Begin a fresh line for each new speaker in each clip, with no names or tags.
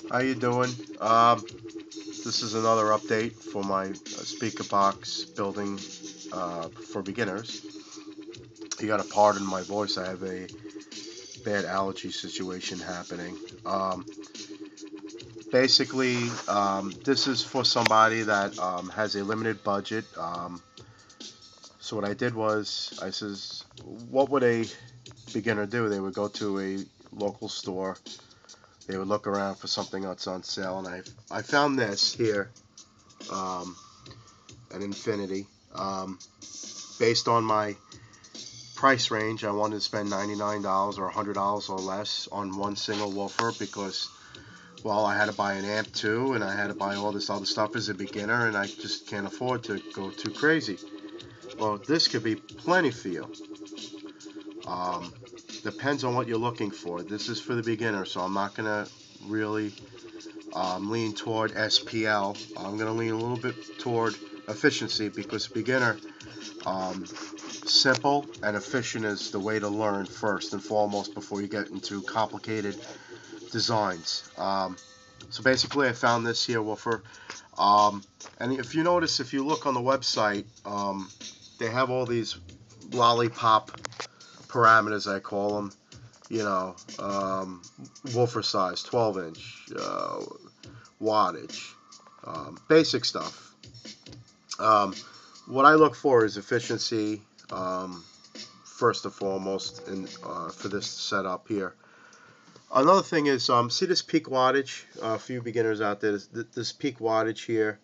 How you doing? This is another update for my speaker box building for beginners. You gotta pardon my voice. I have a bad allergy situation happening. Um, this is for somebody that has a limited budget. So what I did was, I says, what would a beginner do? They would go to a local store. They would look around for something that's on sale, and I found this here. Um, an Infinity. Um, Based on my price range, I wanted to spend $99 or $100 or less on one single woofer because, well, I had to buy an amp too, and I had to buy all this other stuff as a beginner, and I just can't afford to go too crazy. Well, this could be plenty for you. Um, Depends on what you're looking for. This is for the beginner, so I'm not going to really lean toward SPL. I'm going to lean a little bit toward efficiency because beginner, um, simple and efficient is the way to learn first and foremost before you get into complicated designs. So basically, I found this here woofer, and if you notice, if you look on the website, they have all these lollipop parameters, I call them. You know, woofer size, 12-inch, wattage, basic stuff. Um, what I look for is efficiency. First and foremost for this setup here. Another thing is, see this peak wattage? A few beginners out there, this peak wattage here,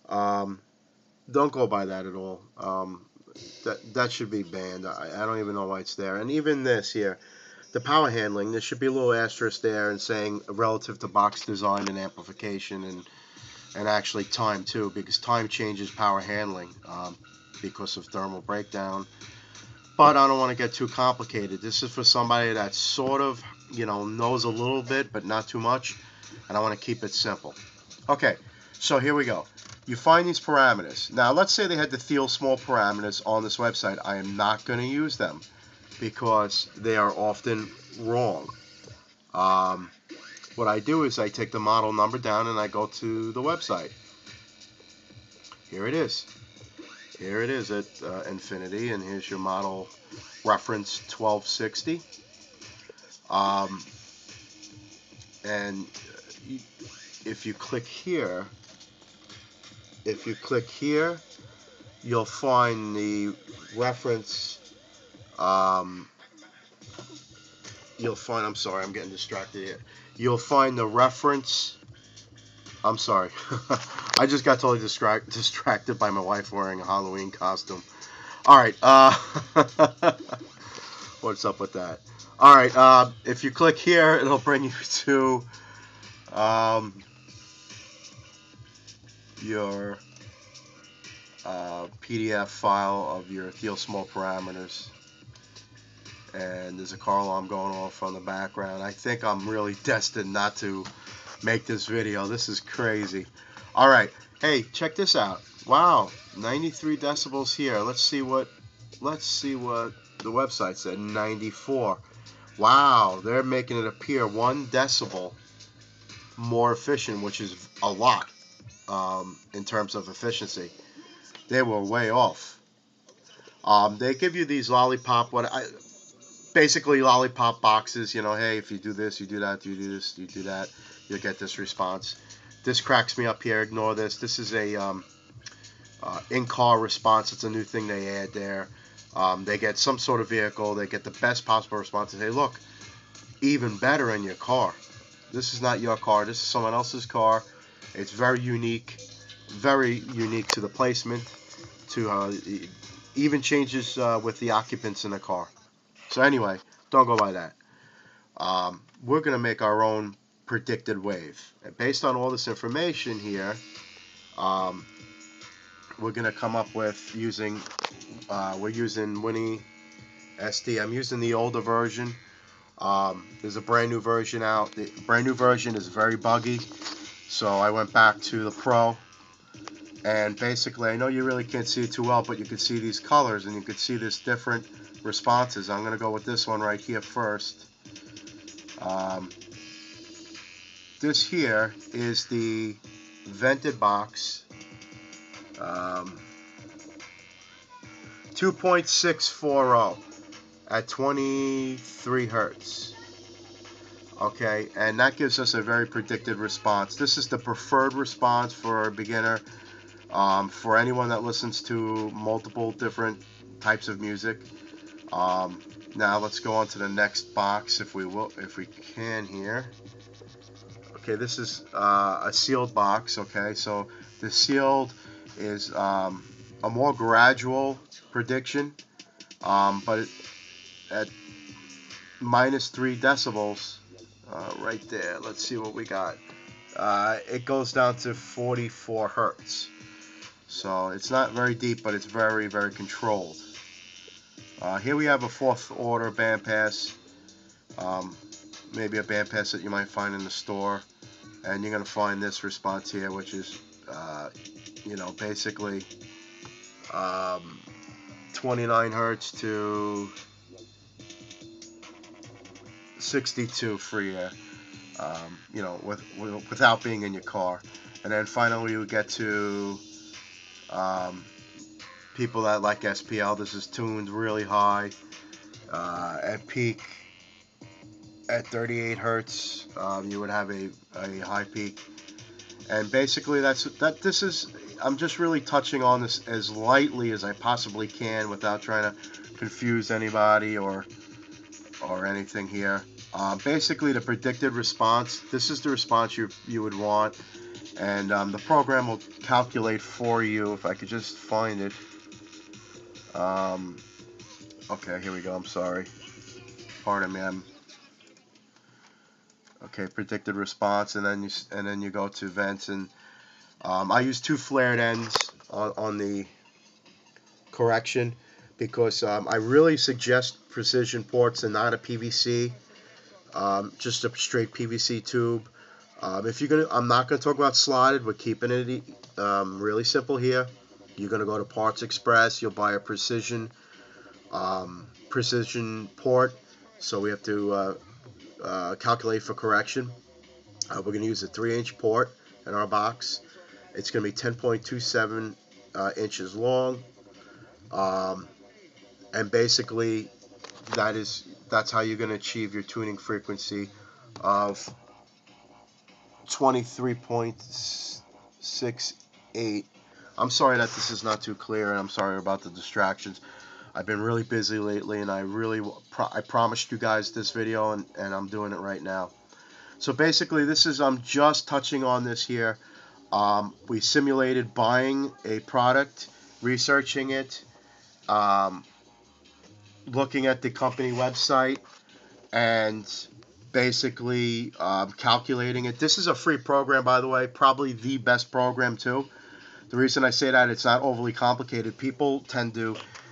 um, don't go by that at all. That should be banned. I don't even know why it's there. And even this here, the power handling, there should be a little asterisk there and saying relative to box design and amplification and actually time too, because time changes power handling because of thermal breakdown. But I don't want to get too complicated. This is for somebody that sort of, knows a little bit, but not too much. And I want to keep it simple. Okay, so here we go. You find these parameters. Now, let's say they had the Thiel small parameters on this website. I am not going to use them because they are often wrong. Um, what I do is I take the model number down and I go to the website. Here it is. Here it is at Infinity, and here's your model reference 1260. Um, and if you click here, you'll find the reference. You'll find. I'm sorry, I'm getting distracted here. You'll find the reference. I'm sorry. I just got totally distracted by my wife wearing a Halloween costume. All right. What's up with that? All right. If you click here, it'll bring you to your PDF file of your Thiel small parameters. And there's a car alarm going off on the background. I think I'm really destined not to make this video. This is crazy. All right. Hey, check this out. Wow, 93 decibels here. Let's see what the website said. 94. Wow, they're making it appear 1 decibel more efficient, which is a lot in terms of efficiency. They were way off. They give you these basically lollipop boxes. Hey, if you do this, you do that, you do this, you do that, you'll get this response. This cracks me up here. Ignore this. This is a in-car response. It's a new thing they add there. They get some sort of vehicle. They get the best possible response. They say, look, even better in your car. This is not your car. This is someone else's car. It's very unique to the placement. Even changes with the occupants in the car. So anyway, don't go by that. We're going to make our own predicted wave. And based on all this information here, we're going to come up with we're using Winnie SD. I'm using the older version. There's a brand new version out. The brand new version is very buggy. So I went back to the Pro. And basically, I know you really can't see it too well, but you can see these colors and you can see this different responses. I'm going to go with this one right here first. this here is the vented box, 2.640 at 23 hertz. Okay, and that gives us a very predicted response. This is the preferred response for a beginner, for anyone that listens to multiple different types of music. Now let's go on to the next box if we can here. Okay, this is a sealed box. Okay, so the sealed is a more gradual prediction, but at -3 decibels, right there. Let's see what we got. It goes down to 44 hertz. So it's not very deep, but it's very, very controlled. Here we have a fourth order bandpass, maybe a bandpass that you might find in the store, and you're going to find this response here, which is, basically 29 hertz to 62 free air, without being in your car. And then finally we get to people that like SPL. This is tuned really high, at peak at 38 hertz. You would have a high peak, and basically this is. I'm just really touching on this as lightly as I possibly can without trying to confuse anybody or anything here. Basically, the predicted response. This is the response you would want, and the program will calculate for you. If I could just find it. Okay, here we go. I'm sorry. Pardon me. Okay, predicted response, and then you go to vents, and I use 2 flared ends on the correction because I really suggest precision ports and not a PVC, just a straight PVC tube. If you're I'm not gonna talk about slotted. We're keeping it really simple here. You're gonna go to Parts Express. You'll buy a precision port. So we have to calculate for correction. We're going to use a 3-inch port in our box. It's going to be 10.27 inches long, and basically that's how you're going to achieve your tuning frequency of 23.68. I'm sorry that this is not too clear, and I'm sorry about the distractions. I've been really busy lately, and I promised you guys this video, and I'm doing it right now. So basically, I'm just touching on this here. We simulated buying a product, researching it, looking at the company website, and basically calculating it. This is a free program, by the way, probably the best program too. The reason I say that, it's not overly complicated. People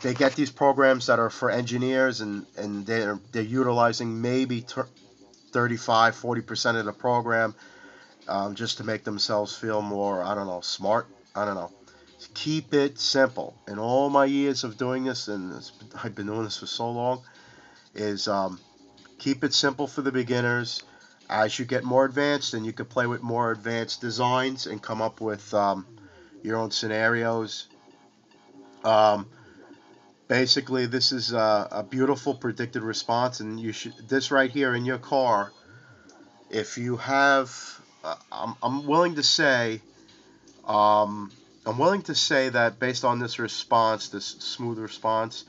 they get these programs that are for engineers, and they're utilizing maybe 35-40% of the program, just to make themselves feel more, I don't know, smart. I don't know. Keep it simple. In all my years of doing this, and I've been doing this for so long, is keep it simple for the beginners. As you get more advanced, then you can play with more advanced designs and come up with your own scenarios. Basically, this is a beautiful predicted response, and this right here in your car, if you have, I'm willing to say that based on this response, this smooth response,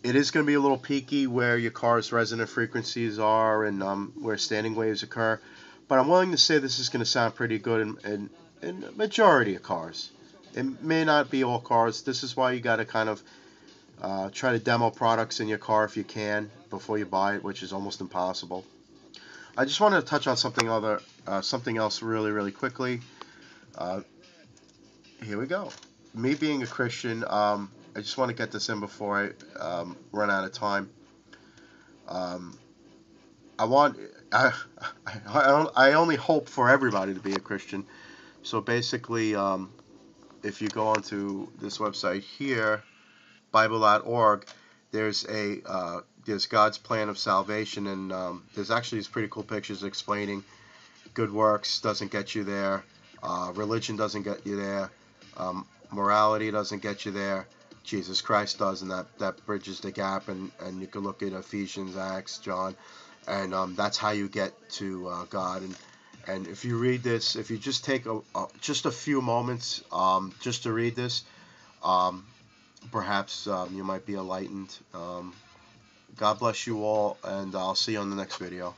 it is going to be a little peaky where your car's resonant frequencies are, and where standing waves occur. But I'm willing to say this is going to sound pretty good in the majority of cars. It may not be all cars. This is why you got to kind of try to demo products in your car if you can before you buy it, which is almost impossible. I just wanted to touch on something else really, really quickly. Here we go. Me being a Christian, I just want to get this in before I run out of time. I only hope for everybody to be a Christian. So basically, if you go onto this website here, Bible.org, there's a there's God's plan of salvation, and there's actually these pretty cool pictures explaining good works doesn't get you there, religion doesn't get you there, morality doesn't get you there. Jesus Christ does, and that bridges the gap. And you can look at Ephesians, Acts, John, and that's how you get to God. And if you read this, if you just take just a few moments just to read this, um, perhaps you might be enlightened. God bless you all, and I'll see you on the next video.